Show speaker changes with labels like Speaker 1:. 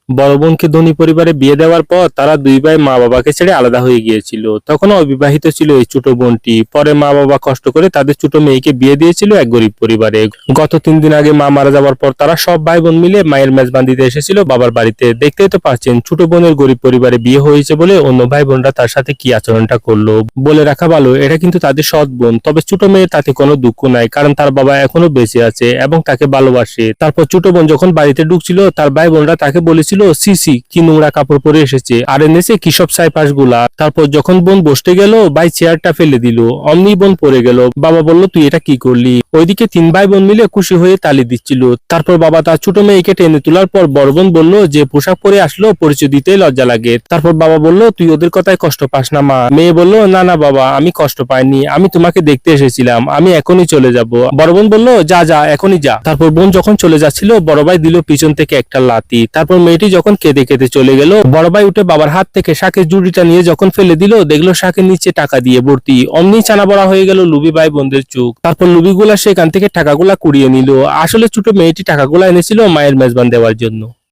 Speaker 1: বড় বোনকে ধনী পরিবারে বিয়ে দেওয়ার পর তারা দুই ভাই মা বাবাকে ছেড়ে আলাদা হয়ে গিয়েছিল। তখন অবিবাহিত ছিল এই ছোট বোনটি। পরে মা বাবা কষ্ট করে তাদের ছোট মেয়েকে বিয়ে দিয়েছিল এক গরিব পরিবারে। গত 3 দিন আগে মা মারা যাওয়ার পর তারা সব ভাই বোন মিলে মায়ের মেজবান দিতে এসেছিল বাবার বাড়িতে। দেখতেই তো পাচ্ছেন ছোট বোনের গরিব পরিবারে বিয়ে হয়েছে বলে অন্য ভাই বোনরা তার সাথে কি আচরণটা করলো। বলে রাখা ভালো, এটা কিন্তু তাদের সৎ বোন। তবে ছোট মেয়ের তাতে কোনো দুঃখ নাই, কারণ তার বাবা এখনো বেঁচে আছে এবং তাকে ভালোবাসে। তারপর ছোট বোন যখন বাড়িতে ঢুকছিল তার ভাই বোনরা তাকে বলেছিল, সিসি কি নোংরা কাপড় পরে এসেছে, আর এনেছে কি সব সাইপাস গুলা। তারপর যখন বোন বসতে গেল ভাই চেয়ারটা ফেলে দিল, অমনি বোন পড়ে গেল। বাবা বলল, তুই এটা কি করলি? ওইদিকে 3 ভাই বোন মিলে খুশি হয়ে তালি দিচ্ছিল। তারপর বাবা তার ছোট মেয়েকে টেনে তোলার পর বড় বোন বলল, যে পোশাক পরে আসলো পরিচয় দিতেই লজ্জা লাগে। তারপর বাবা বলল, তুই ওদের কথায় কষ্ট পাস না মা। মেয়ে বলল, না না বাবা, আমি কষ্ট পাইনি, আমি তোমাকে দেখতে এসেছিলাম, আমি এখনই চলে যাব। বড় বোন বলল, যা যা এখনই যা। তারপর বোন যখন চলে যাচ্ছিল বড় ভাই দিল পিছন থেকে একটা লাথি। তারপর মেয়েটি যখন কেঁদে কেঁদে চলে গেল, বড় ভাই উঠে বাবার হাত থেকে শাকের জুড়িটা নিয়ে যখন ফেলে দিল, দেখলো শাকের নিচে টাকা দিয়ে ভর্তি। অমনি চানা বড়া হয়ে গেল লুবি ভাই বোনদের চোখ। তারপর লুবিগুলা সেখান থেকে টাকাগুলা কুড়িয়ে নিল। আসলে ছোট মেয়েটি টাকাগুলা এনেছিল মায়ের মেজবান দেওয়ার জন্য।